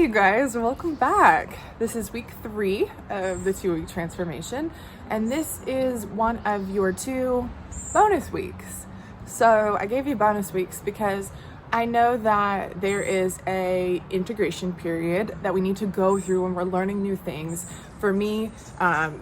you guys, welcome back. This is week 3 of the 2-week transformation, and this is one of your 2 bonus weeks. So I gave you bonus weeks because I know that there is a integration period that we need to go through when we're learning new things. For me,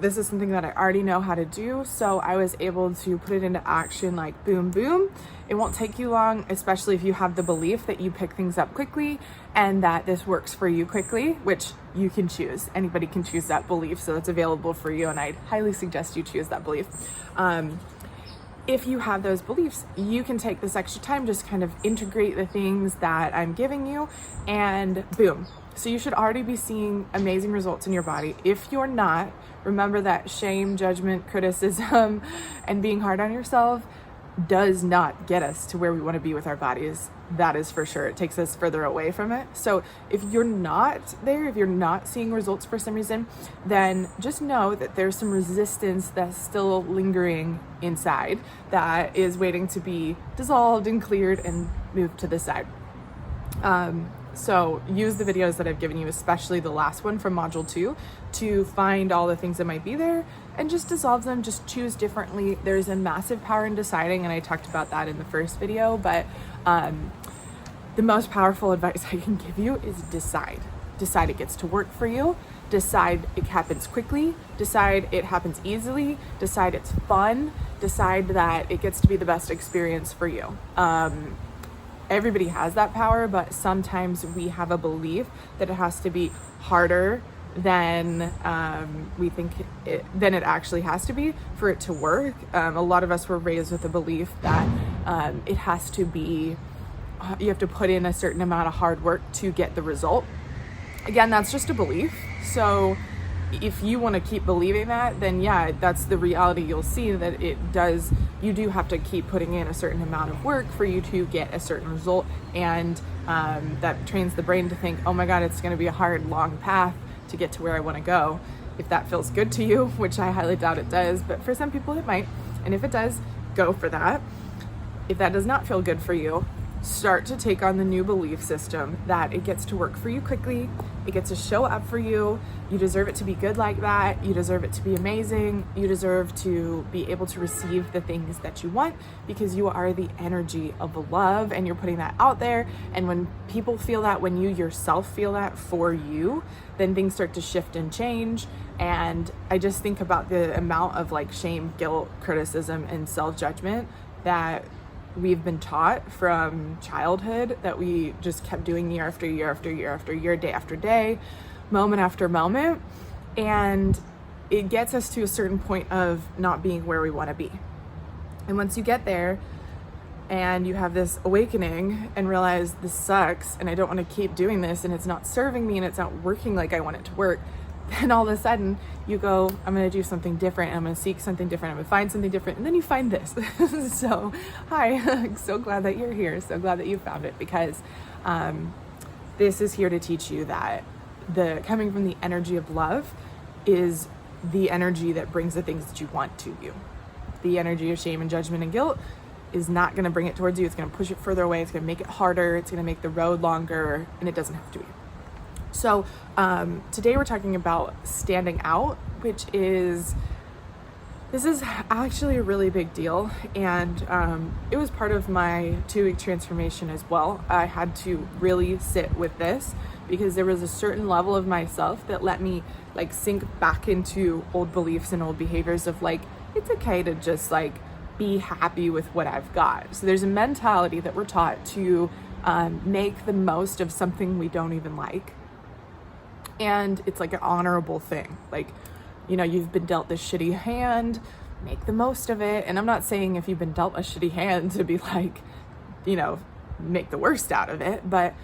this is something that I already know how to do, so I was able to put it into action like boom, boom. It won't take you long, especially if you have the belief that you pick things up quickly and that this works for you quickly, which you can choose. Anybody can choose that belief, so it's available for you, and I'd highly suggest you choose that belief. If you have those beliefs, you can take this extra time, just kind of integrate the things that I'm giving you, and boom. So you should already be seeing amazing results in your body. If you're not, remember that shame, judgment, criticism, and being hard on yourself does not get us to where we want to be with our bodies. That is for sure. It takes us further away from it. So if you're not there, if you're not seeing results for some reason, then just know that there's some resistance that's still lingering inside that is waiting to be dissolved and cleared and moved to the side. So use the videos that I've given you, especially the last one from module 2, to find all the things that might be there and just dissolve them. Just choose differently. There's a massive power in deciding, and I talked about that in the first video, but the most powerful advice I can give you is decide. Decide it gets to work for you. Decide it happens quickly. Decide it happens easily. Decide it's fun. Decide that it gets to be the best experience for you. Everybody has that power, but sometimes we have a belief that it has to be harder than we think than it actually has to be for it to work. A lot of us were raised with the belief that it has to be, you have to put in a certain amount of hard work to get the result. Again, that's just a belief. So if you want to keep believing that, then yeah, that's the reality. You'll see that you do have to keep putting in a certain amount of work for you to get a certain result. And that trains the brain to think, oh my God, it's going to be a hard, long path to get to where I want to go. If that feels good to you, which I highly doubt it does, but for some people it might. And if it does, go for that. If that does not feel good for you, start to take on the new belief system that it gets to work for you quickly. It gets to show up for you. You deserve it to be good like that. You deserve it to be amazing. You deserve to be able to receive the things that you want because you are the energy of love and you're putting that out there. And when people feel that, when you yourself feel that for you, then things start to shift and change. And I just think about the amount of like shame, guilt, criticism, and self-judgment that we've been taught from childhood, that we just kept doing year after year after year after year, day after day, moment after moment. And it gets us to a certain point of not being where we want to be. And once you get there and you have this awakening and realize this sucks and I don't want to keep doing this and it's not serving me and it's not working like I want it to work, then all of a sudden you go, I'm going to do something different. And I'm going to seek something different. I'm going to find something different. And then you find this. So, hi, I'm so glad that you're here. So glad that you found it, because this is here to teach you that the coming from the energy of love is the energy that brings the things that you want to you. The energy of shame and judgment and guilt is not going to bring it towards you. It's going to push it further away. It's going to make it harder. It's going to make the road longer, and it doesn't have to be. So today we're talking about standing out, which this is actually a really big deal. And it was part of my 2-week transformation as well. I had to really sit with this because there was a certain level of myself that let me like sink back into old beliefs and old behaviors of like, it's okay to just like be happy with what I've got. So there's a mentality that we're taught to make the most of something we don't even like. And it's like an honorable thing. Like, you know, you've been dealt this shitty hand, make the most of it. And I'm not saying if you've been dealt a shitty hand to be like, you know, make the worst out of it. But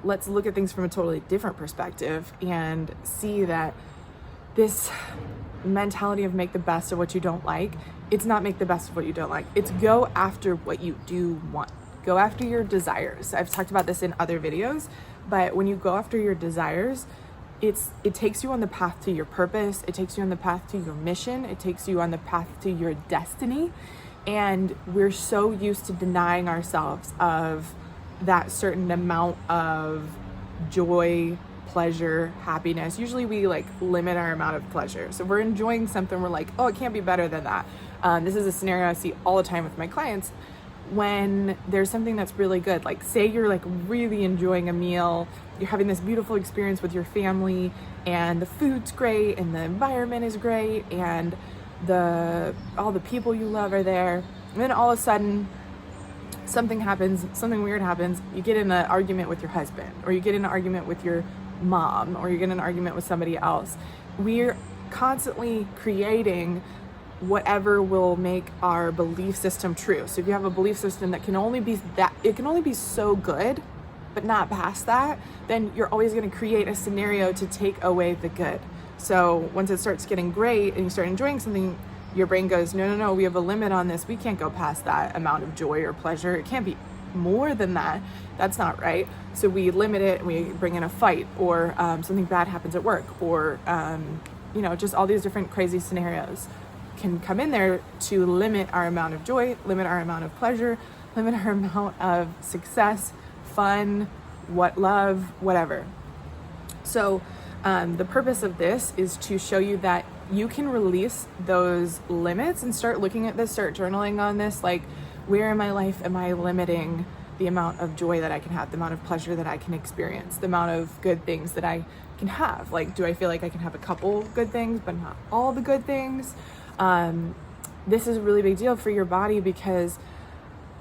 let's look at things from a totally different perspective and see that this mentality of make the best of what you don't like, it's not make the best of what you don't like. It's go after what you do want. Go after your desires. I've talked about this in other videos, but when you go after your desires, it takes you on the path to your purpose. It takes you on the path to your mission. It takes you on the path to your destiny. And we're so used to denying ourselves of that certain amount of joy pleasure, happiness. Usually we like limit our amount of pleasure. So if we're enjoying something, we're like, oh, it can't be better than that. This is a scenario I see all the time with my clients. When there's something that's really good, like say you're like really enjoying a meal, you're having this beautiful experience with your family, and the food's great and the environment is great and all the people you love are there, and then all of a sudden something happens, something weird happens. You get in an argument with your husband, or you get in an argument with your mom, or you get in an argument with somebody else. We're constantly creating whatever will make our belief system true. So if you have a belief system that can only be so good, but not past that, then you're always going to create a scenario to take away the good. So once it starts getting great and you start enjoying something, your brain goes, no, we have a limit on this. We can't go past that amount of joy or pleasure. It can't be more than that. That's not right. So we limit it, and we bring in a fight, or something bad happens at work, or just all these different crazy scenarios can come in there to limit our amount of joy, limit our amount of pleasure, limit our amount of success, fun, love, whatever. So the purpose of this is to show you that you can release those limits and start looking at this, start journaling on this, like, where in my life am I limiting the amount of joy that I can have, the amount of pleasure that I can experience, the amount of good things that I can have? Like, do I feel like I can have a couple good things, but not all the good things? This is a really big deal for your body, because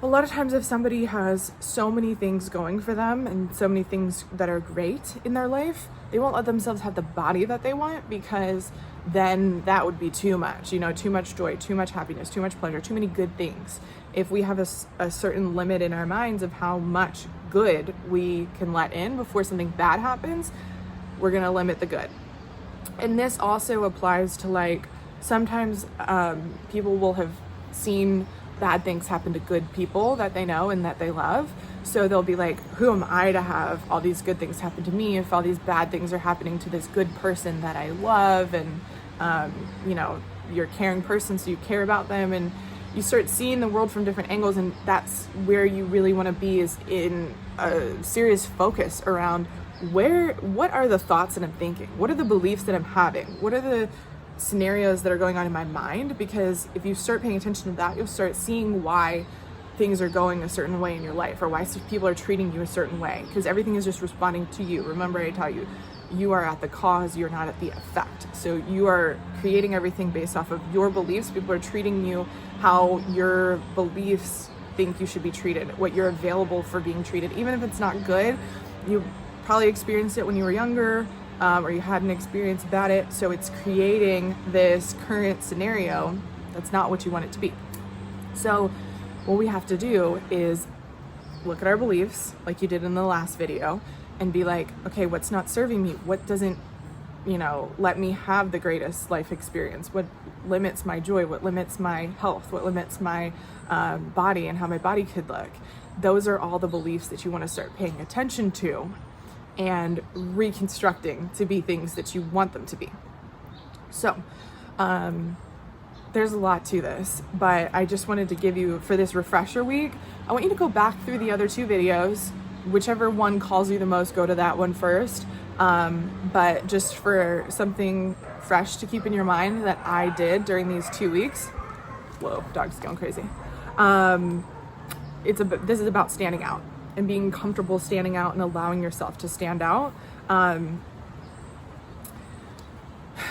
a lot of times if somebody has so many things going for them and so many things that are great in their life, they won't let themselves have the body that they want, because then that would be too much, too much joy, too much happiness, too much pleasure, too many good things. If we have a certain limit in our minds of how much good we can let in before something bad happens, we're going to limit the good. And this also applies to, like, sometimes people will have seen bad things happen to good people that they know and that they love. So they'll be like, who am I to have all these good things happen to me if all these bad things are happening to this good person that I love? And, you're a caring person, so you care about them, and you start seeing the world from different angles. And that's where you really want to be, is in a serious focus around what are the thoughts that I'm thinking? What are the beliefs that I'm having? What are the scenarios that are going on in my mind? Because if you start paying attention to that, you'll start seeing why things are going a certain way in your life, or why people are treating you a certain way, because everything is just responding to you. Remember, I tell you, you are at the cause, you're not at the effect. So you are creating everything based off of your beliefs. People are treating you how your beliefs think you should be treated, what you're available for being treated. Even if it's not good, you probably experienced it when you were younger, or you had an experience about it. So it's creating this current scenario that's not what you want it to be. So what we have to do is look at our beliefs, like you did in the last video, and be like, okay, what's not serving me? What doesn't, let me have the greatest life experience? What limits my joy? What limits my health? What limits my body and how my body could look? Those are all the beliefs that you want to start paying attention to and reconstructing to be things that you want them to be. So, there's a lot to this, but I just wanted to give you, for this refresher week, I want you to go back through the other two videos. Whichever one calls you the most, go to that one first. But just for something fresh to keep in your mind that I did during these 2 weeks. Whoa, dog's going crazy. This is about standing out and being comfortable standing out and allowing yourself to stand out.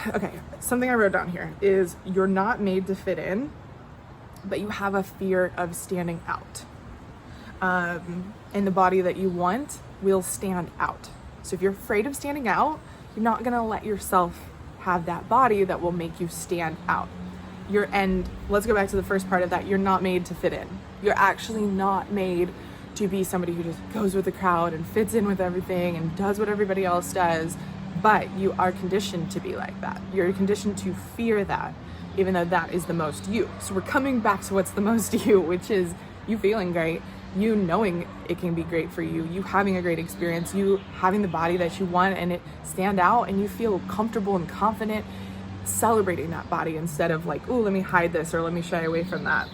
Okay, something I wrote down here is, you're not made to fit in, but you have a fear of standing out. And the body that you want will stand out. So if you're afraid of standing out, you're not gonna let yourself have that body that will make you stand out. And let's go back to the first part of that. You're not made to fit in. You're actually not made to be somebody who just goes with the crowd and fits in with everything and does what everybody else does. But you are conditioned to be like that. You're conditioned to fear that, even though that is the most you. So we're coming back to what's the most you, which is you feeling great, you knowing it can be great for you, you having a great experience, you having the body that you want and it stand out, and you feel comfortable and confident celebrating that body instead of like, oh, let me hide this or let me shy away from that.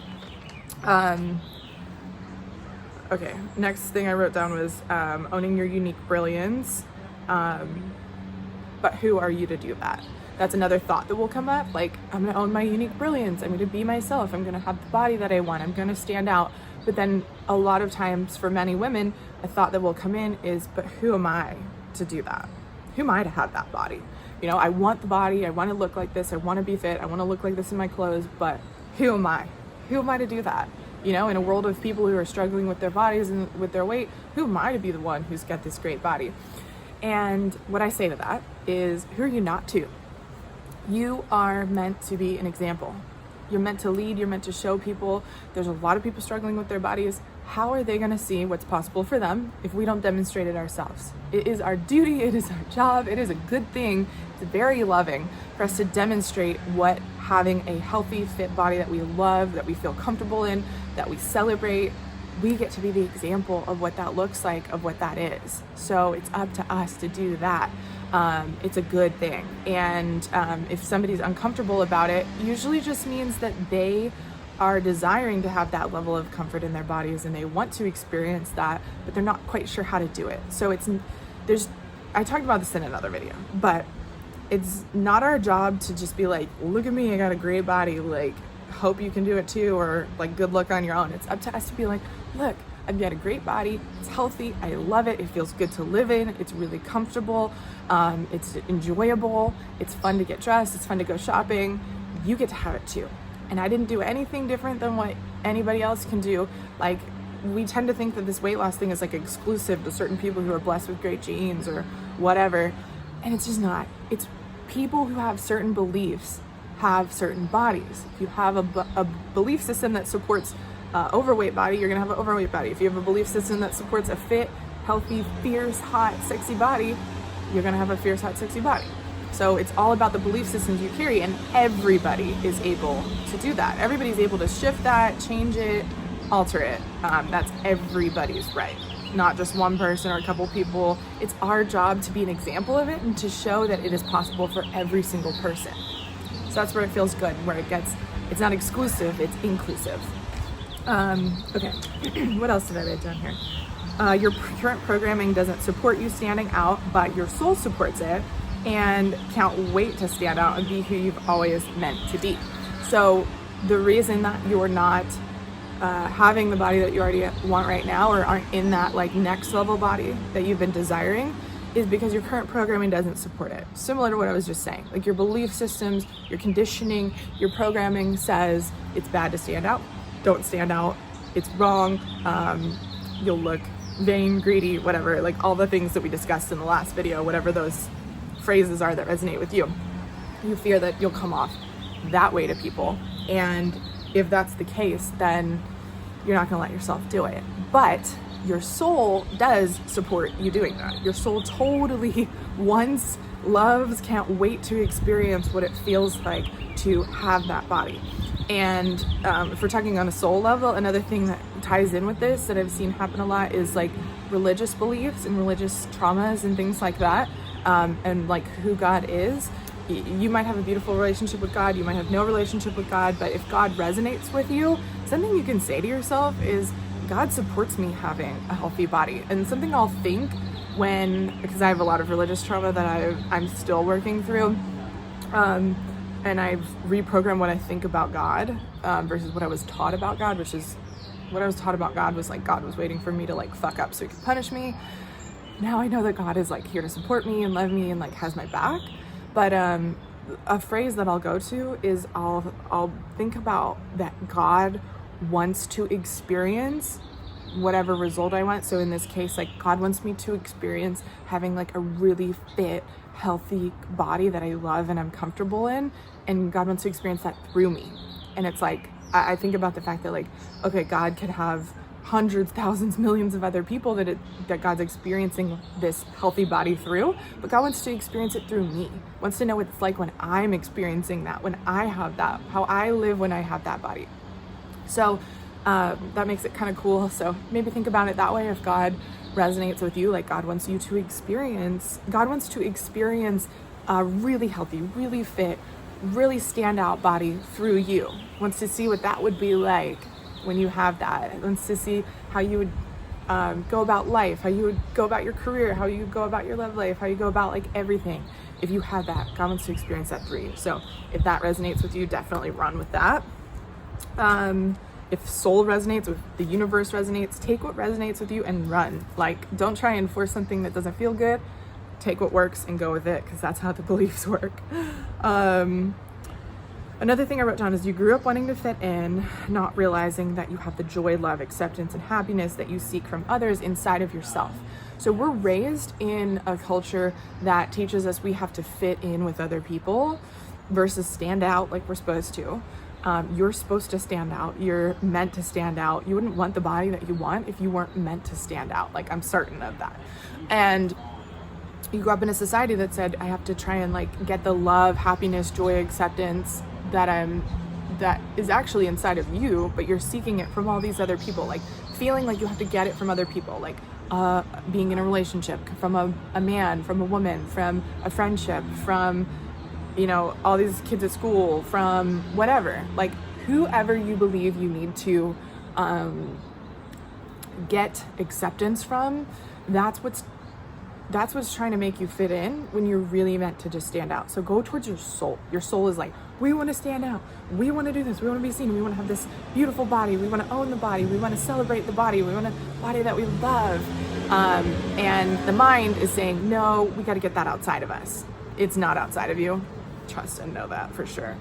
Okay, next thing I wrote down was owning your unique brilliance. But who are you to do that? That's another thought that will come up. Like, I'm gonna own my unique brilliance. I'm gonna be myself. I'm gonna have the body that I want. I'm gonna stand out. But then a lot of times for many women, a thought that will come in is, but who am I to do that? Who am I to have that body? You know, I want the body. I want to look like this. I want to be fit. I want to look like this in my clothes. But who am I? Who am I to do that? You know, in a world of people who are struggling with their bodies and with their weight, who am I to be the one who's got this great body? And what I say to that is, who are you not to? You are meant to be an example. You're meant to lead. You're meant to show people. There's a lot of people struggling with their bodies. How are they going to see what's possible for them if we don't demonstrate it ourselves? It is our duty. It is our job. It is a good thing. It's very loving for us to demonstrate what having a healthy, fit body that we love, that we feel comfortable in, that we celebrate, we get to be the example of what that looks like, of what that is. So it's up to us to do that. It's a good thing. And if somebody's uncomfortable about it, usually just means that they are desiring to have that level of comfort in their bodies and they want to experience that, but they're not quite sure how to do it. So I talked about this in another video, but it's not our job to just be like, look at me, I got a great body, like, hope you can do it too, or like, good luck on your own. It's up to us to be like, look, I've got a great body, it's healthy, I love it, it feels good to live in, it's really comfortable, it's enjoyable, it's fun to get dressed, it's fun to go shopping. You get to have it too. And I didn't do anything different than what anybody else can do. Like, we tend to think that this weight loss thing is like exclusive to certain people who are blessed with great genes or whatever. And it's just not. It's people who have certain beliefs have certain bodies. If you have a belief system that supports overweight body, you're gonna have an overweight body. If you have a belief system that supports a fit, healthy, fierce, hot, sexy body, you're gonna have a fierce, hot, sexy body. So it's all about the belief systems you carry, and everybody is able to do that. Everybody's able to shift that, change it, alter it. That's everybody's right, not just one person or a couple people. It's our job to be an example of it and to show that it is possible for every single person. So that's where it feels good, where it's not exclusive, it's inclusive. Okay, what else did I write down here? Your current programming doesn't support you standing out, but your soul supports it and can't wait to stand out and be who you've always meant to be. So the reason that you're not having the body that you already want right now, or aren't in that like next level body that you've been desiring, is because your current programming doesn't support it. Similar to what I was just saying, like your belief systems, your conditioning, your programming says it's bad to stand out, don't stand out, it's wrong, you'll look vain, greedy, whatever, like all the things that we discussed in the last video, whatever those phrases are that resonate with you. You fear that you'll come off that way to people. And if that's the case, then you're not gonna let yourself do it. But your soul does support you doing that. Your soul totally wants, loves, can't wait to experience what it feels like to have that body. And if we're talking on a soul level, another thing that ties in with this that I've seen happen a lot is like religious beliefs and religious traumas and things like that. And like who God is. You might have a beautiful relationship with God, you might have no relationship with God, but if God resonates with you, something you can say to yourself is, God supports me having a healthy body. And something I'll think because I have a lot of religious trauma that I'm still working through, and I've reprogrammed what I think about God versus what I was taught about God, which is what I was taught about God was like God was waiting for me to like fuck up so he could punish me. Now I know that God is like here to support me and love me and like has my back. But a phrase that I'll go to is I'll think about that God wants to experience whatever result I want. So in this case, like God wants me to experience having like a really fit, healthy body that I love and I'm comfortable in. And God wants to experience that through me. And it's like, I think about the fact that like, okay, God could have hundreds, thousands, millions of other people that God's experiencing this healthy body through, but God wants to experience it through me, wants to know what it's like when I'm experiencing that, when I have that, how I live when I have that body. So that makes it kind of cool. So maybe think about it that way. If God resonates with you, like God wants to experience a really healthy, really fit, really stand out body through you, wants to see what that would be like when you have that. It wants to see how you would go about life, how you would go about your career, how you go about your love life, how you go about like everything. If you had that, God wants to experience that through you. So if that resonates with you, definitely run with that. If soul resonates, if the universe resonates, take what resonates with you and run. Like, don't try and force something that doesn't feel good. Take what works and go with it, because that's how the beliefs work. Another thing I wrote down is you grew up wanting to fit in, not realizing that you have the joy, love, acceptance, and happiness that you seek from others inside of yourself. So we're raised in a culture that teaches us we have to fit in with other people versus stand out like we're supposed to. You're supposed to stand out. You're meant to stand out. You wouldn't want the body that you want if you weren't meant to stand out. Like, I'm certain of that. And you grew up in a society that said, I have to try and like get the love, happiness, joy, acceptance that is actually inside of you, but you're seeking it from all these other people, like feeling like you have to get it from other people, like being in a relationship, from a man, from a woman, from a friendship, from, you know, all these kids at school, from whatever, like whoever you believe you need to get acceptance from, that's what's trying to make you fit in when you're really meant to just stand out. So go towards your soul. Your soul is like, we want to stand out. We want to do this. We want to be seen. We want to have this beautiful body. We want to own the body. We want to celebrate the body. We want a body that we love. And the mind is saying, no, we got to get that outside of us. It's not outside of you. Trust and know that for sure.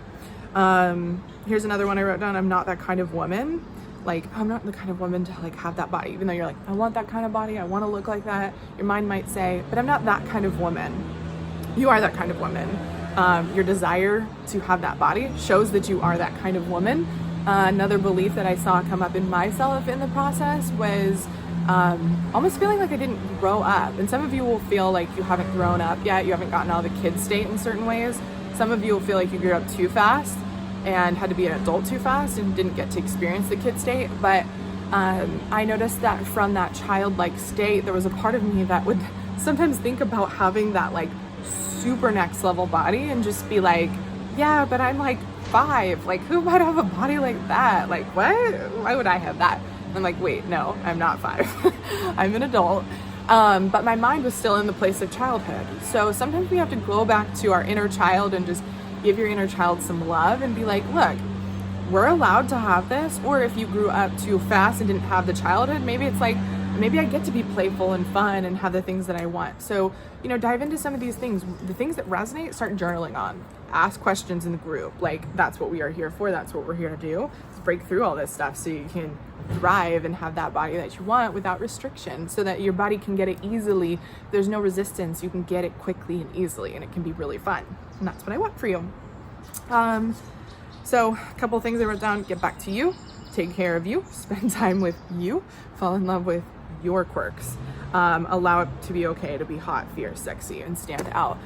Here's another one I wrote down. I'm not that kind of woman. Like, I'm not the kind of woman to like have that body, even though you're like, I want that kind of body. I want to look like that. Your mind might say, but I'm not that kind of woman. You are that kind of woman. Your desire to have that body shows that you are that kind of woman. Another belief that I saw come up in myself in the process was almost feeling like I didn't grow up. And some of you will feel like you haven't grown up yet. You haven't gotten out of the kid state in certain ways. Some of you will feel like you grew up too fast and had to be an adult too fast and didn't get to experience the kid state. But I noticed that from that childlike state, there was a part of me that would sometimes think about having that like super next level body and just be like, yeah, but I'm like 5. Like, who might have a body like that? Like, what? Why would I have that? And I'm like, wait, no, I'm not 5. I'm an adult. But my mind was still in the place of childhood. So sometimes we have to go back to our inner child and just give your inner child some love and be like, look, we're allowed to have this. Or if you grew up too fast and didn't have the childhood, maybe it's like, maybe I get to be playful and fun and have the things that I want. So, you know, dive into some of these things. The things that resonate, start journaling on. Ask questions in the group. Like, that's what we are here for. That's what we're here to do. Is break through all this stuff so you can thrive and have that body that you want without restriction, so that your body can get it easily. There's no resistance. You can get it quickly and easily, and it can be really fun. And that's what I want for you. So a couple of things I wrote down. Get back to you. Take care of you. Spend time with you. Fall in love with your quirks. Allow it to be okay to be hot, fierce, sexy, and stand out.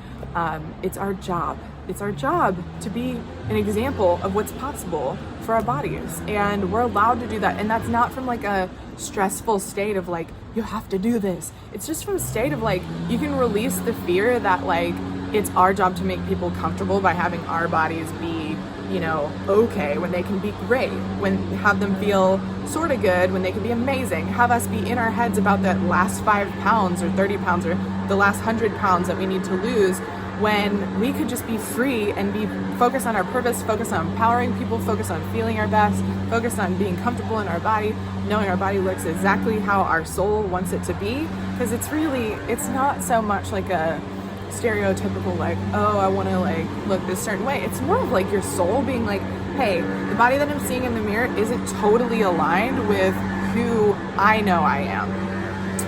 It's our job. It's our job to be an example of what's possible for our bodies. And we're allowed to do that. And that's not from like a stressful state of like, you have to do this. It's just from a state of like, you can release the fear that like, it's our job to make people comfortable by having our bodies be, you know, okay, when they can be great, when have them feel sort of good, when they can be amazing, have us be in our heads about that last 5 pounds or 30 pounds or the last 100 pounds that we need to lose, when we could just be free and be focused on our purpose, focus on empowering people, focus on feeling our best, focus on being comfortable in our body, knowing our body looks exactly how our soul wants it to be. Because it's not so much like a stereotypical like, oh, I want to like look this certain way. It's more of like your soul being like, hey, the body that I'm seeing in the mirror isn't totally aligned with who I know I am.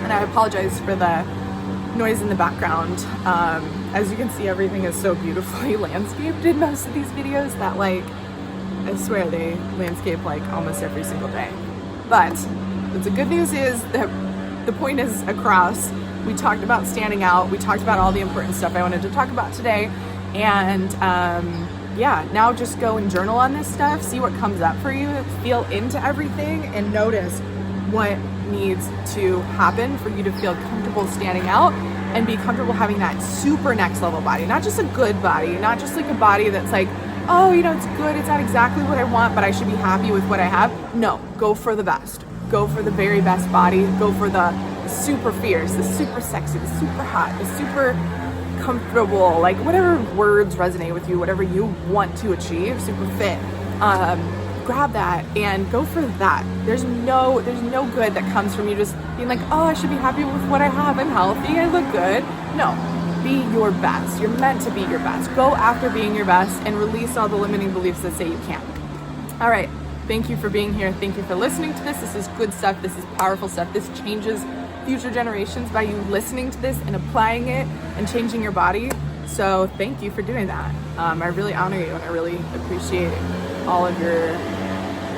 And I apologize for the noise in the background. As you can see, everything is so beautifully landscaped in most of these videos that like, I swear they landscape like almost every single day. But the good news is that the point is across. We talked about standing out. We talked about all the important stuff I wanted to talk about today. And yeah, now just go and journal on this stuff. See what comes up for you. Feel into everything and notice what needs to happen for you to feel comfortable standing out and be comfortable having that super next level body. Not just a good body, not just like a body that's like, oh, you know, it's good. It's not exactly what I want, but I should be happy with what I have. No, go for the best. go for the very best body, go for the super fierce, the super sexy, the super hot, the super comfortable, like whatever words resonate with you, whatever you want to achieve, super fit. Grab that and go for that. There's no good that comes from you just being like, oh, I should be happy with what I have. I'm healthy. I look good. No, be your best. You're meant to be your best. Go after being your best and release all the limiting beliefs that say you can't. All right. Thank you for being here. Thank you for listening to this. This is good stuff. This is powerful stuff. This changes future generations by you listening to this and applying it and changing your body. So thank you for doing that. I really honor you and I really appreciate all of your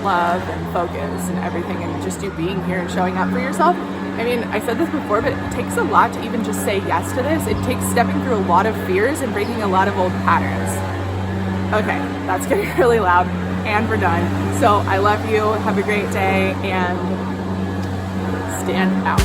love and focus and everything, and just you being here and showing up for yourself. I mean, I said this before, but it takes a lot to even just say yes to this. It takes stepping through a lot of fears and breaking a lot of old patterns. Okay, that's getting really loud, and we're done. So I love you. Have a great day, and stand out.